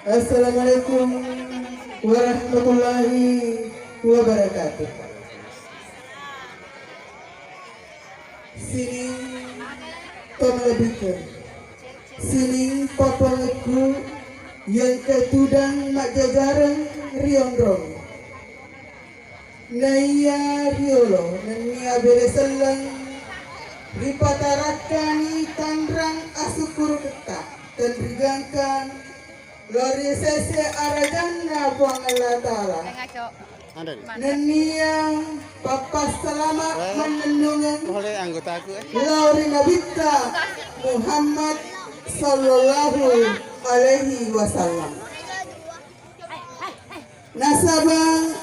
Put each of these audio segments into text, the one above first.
Assalamualaikum warahmatullahi wabarakatuh. Sini pemelebihan, sini popolku yang ketudang mak jajaran riondrong. Naya riolo nania bereselang ripatarakani tandrang asukur ketak dan rigangkan lori sese arajana buang Allah Ta'ala nania papas selamat menenungan oleh anggota aku lori nabita Muhammad sallallahu alaihi wasallam nasabang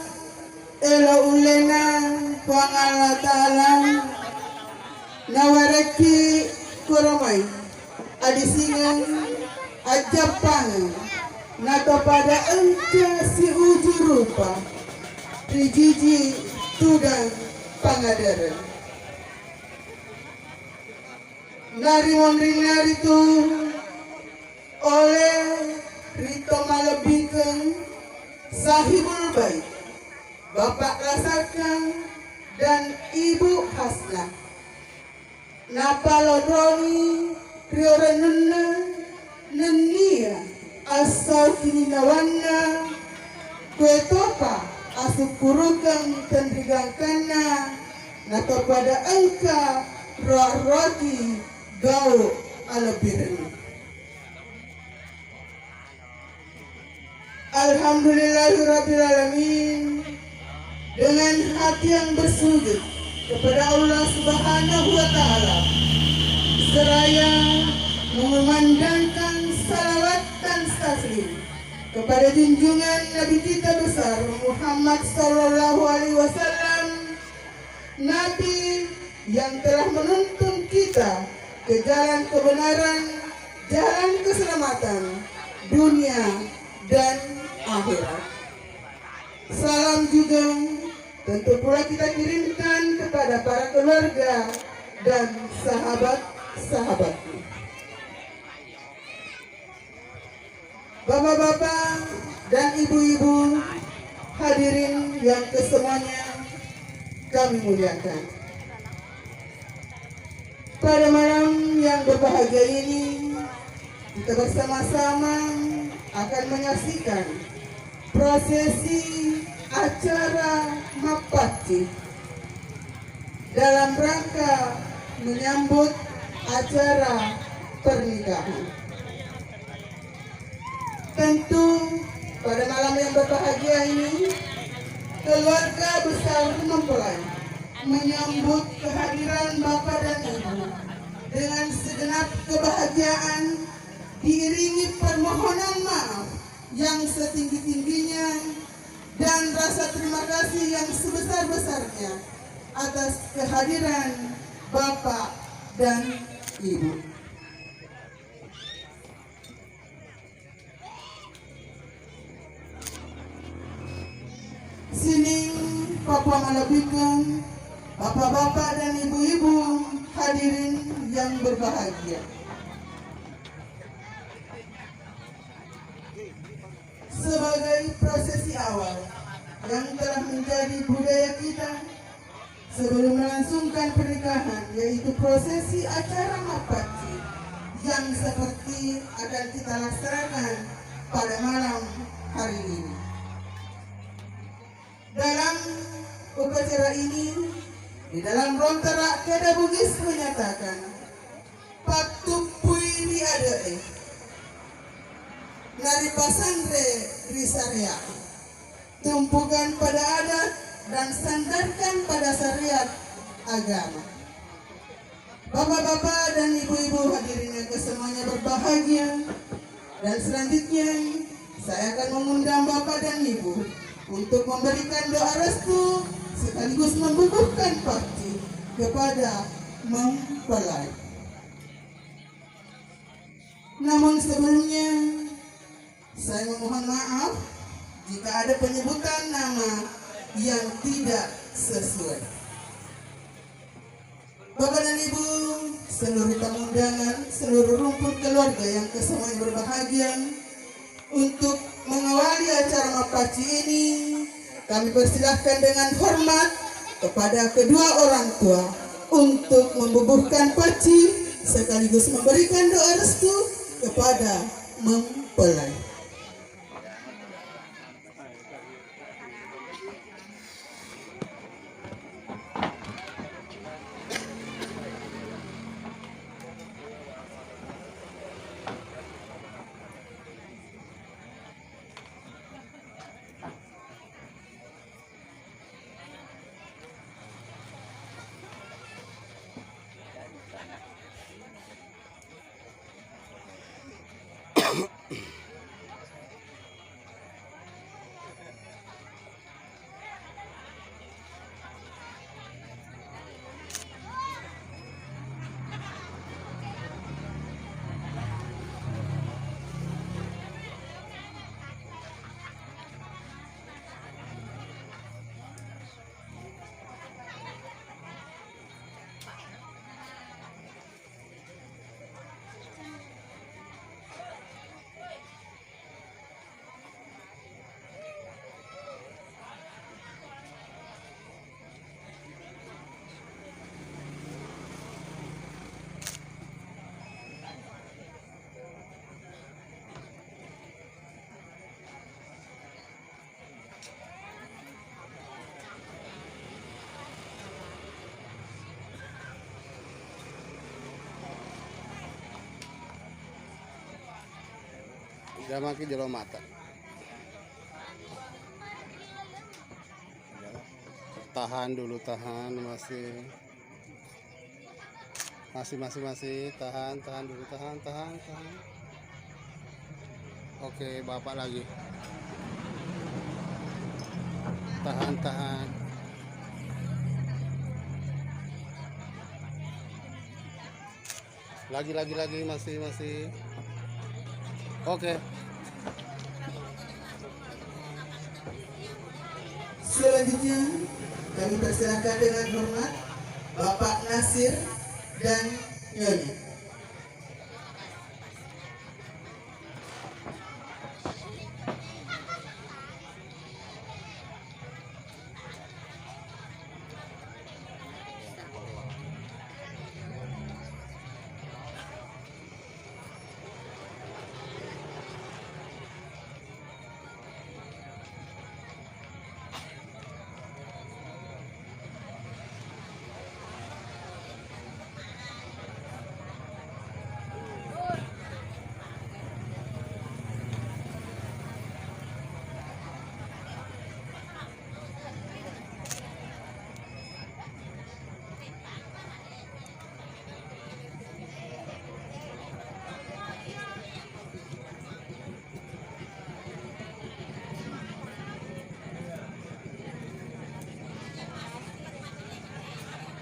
elo ulena buang Allah Ta'ala nawareki kuromai adisingan ajapang nato pada engka si uji rupa trijiji tudang pangadara nari nari tu oleh rito malebikeun sahibul bait Bapak Rasakan dan Ibu Hasnah napalodroni riorenena nenia asal kini nawana kue topa asukurukan tendrigangkana nato pada engka roh roti gau alabirin. Alhamdulillahirrabbilalamin, dengan hati yang bersujud kepada Allah Subhanahu wa Ta'ala seraya mengumandangkan salawat dan taslim kepada junjungan Nabi kita besar Muhammad sallallahu alaihi wasallam, Nabi yang telah menuntun kita ke jalan kebenaran, jalan keselamatan dunia dan akhirat. Salam juga tentu pula kita kirimkan kepada para keluarga dan sahabat-sahabatku. Bapak-bapak dan ibu-ibu hadirin yang kesemuanya kami muliakan. Pada malam yang berbahagia ini kita bersama-sama akan menyaksikan prosesi acara Mapati dalam rangka menyambut acara pernikahan. Tentu pada malam yang berbahagia ini keluarga besar mempelai menyambut kehadiran Bapak dan Ibu dengan segenap kebahagiaan diiringi permohonan maaf yang setinggi-tingginya dan rasa terima kasih yang sebesar-besarnya atas kehadiran Bapak dan Ibu. Sini Papua Malabika, bapak-bapak dan ibu-ibu hadirin yang berbahagia. Sebagai prosesi awal yang telah menjadi budaya kita sebelum melangsungkan pernikahan, yaitu prosesi acara Mapati yang seperti akan kita laksanakan pada malam hari ini. Dalam upacara ini, di dalam Rontara Keda Bugis menyatakan, Patupui riade nari pasandre risarea, tumpukan pada adat dan sandarkan pada syariat agama. Bapak-bapak dan ibu-ibu hadirin yang kesemuanya berbahagia, dan selanjutnya saya akan mengundang Bapak dan Ibu untuk memberikan doa restu sekaligus membubuhkan bakti kepada mempelai. Namun sebelumnya saya memohon maaf jika ada penyebutan nama yang tidak sesuai. Bapak dan Ibu, seluruh tamu undangan, seluruh rumpun keluarga yang kesemuanya berbahagia, Untuk mengawali acara mapaci ini, kami persilahkan dengan hormat kepada kedua orang tua untuk membubuhkan paci sekaligus memberikan doa restu kepada mempelai. Jangan makin jelo mata. Tahan dulu, tahan masih tahan dulu, tahan. Oke, bapak lagi. Tahan. Lagi masih. Oke. Selanjutnya kami persilakan dengan hormat Bapak Nasir dan Nyonya.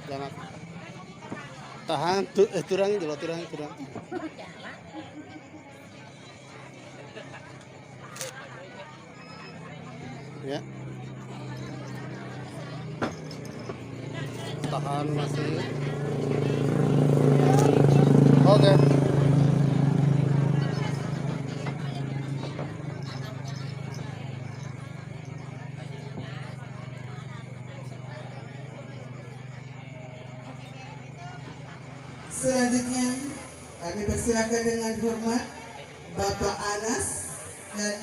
Jangan tahan turang dulu. Ya, tahan masih. Oke. Selanjutnya kami persilakan dengan hormat Bapak Anas dan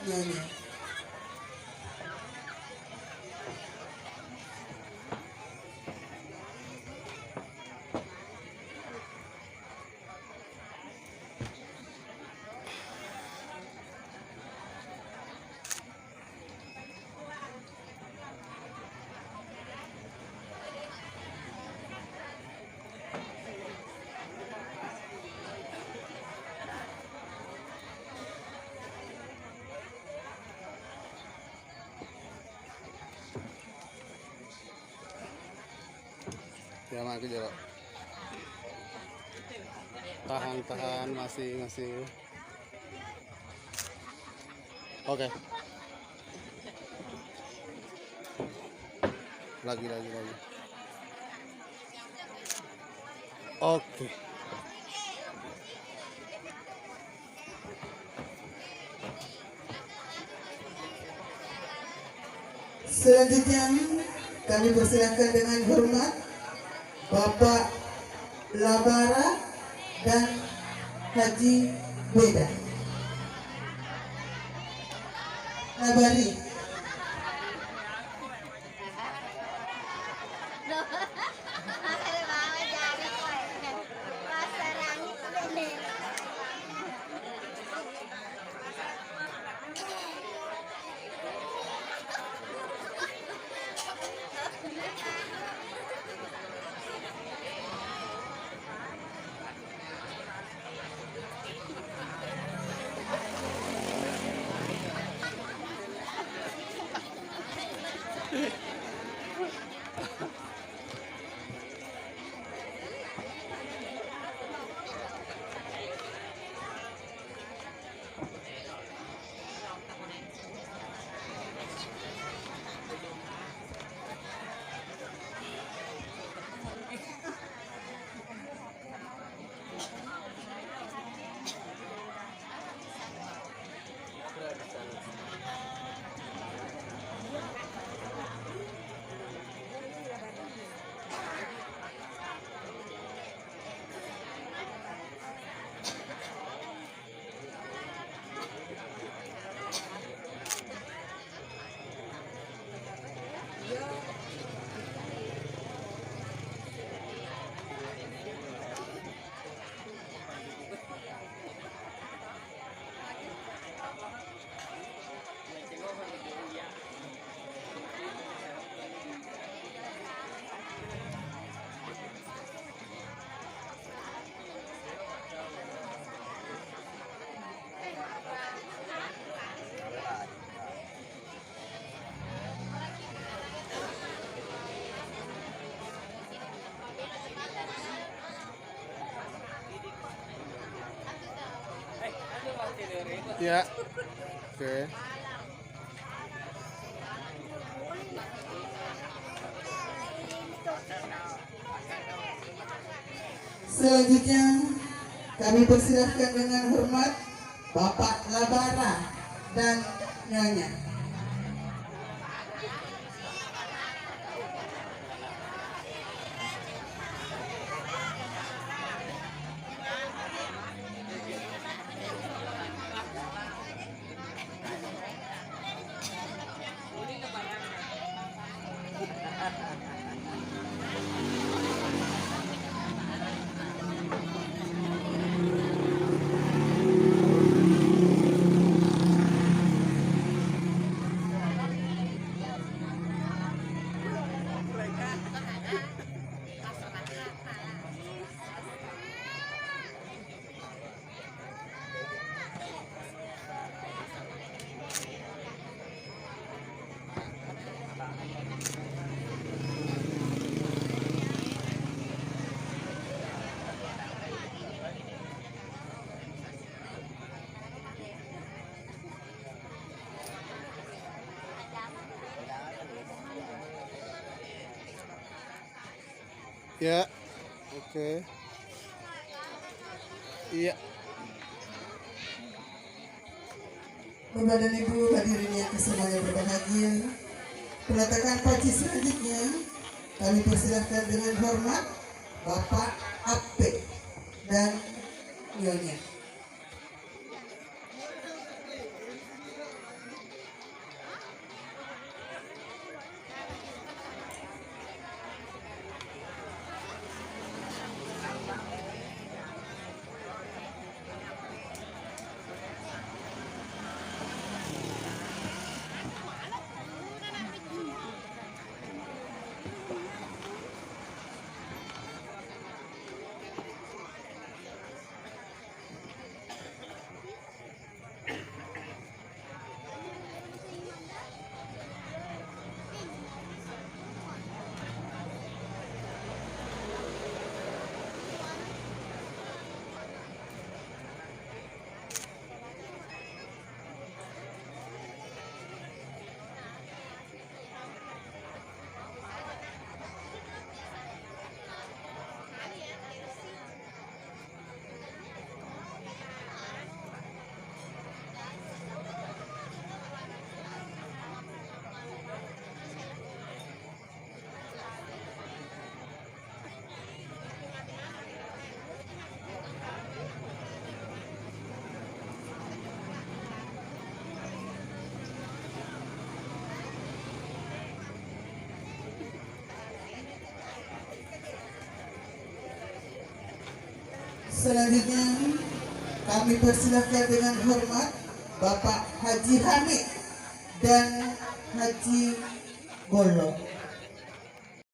Nyonya. Ya mak jero. Tahan masih. Oke. Lagi. Oke. Selanjutnya kami persilakan dengan hormat Bapak Labara dan Haji Beda. Labari. Ya. Oke. Selanjutnya kami persilahkan dengan hormat Bapak Labara dan Nyonya. Ya. Oke. Iya. Bapak dan Ibu hadirin yang semuanya berbahagia, peletakan paci selanjutnya kami persilahkan dengan hormat Bapak Ape dan Nyonya. Selanjutnya kami persilakan dengan hormat Bapak Haji Hamid dan Haji Golo.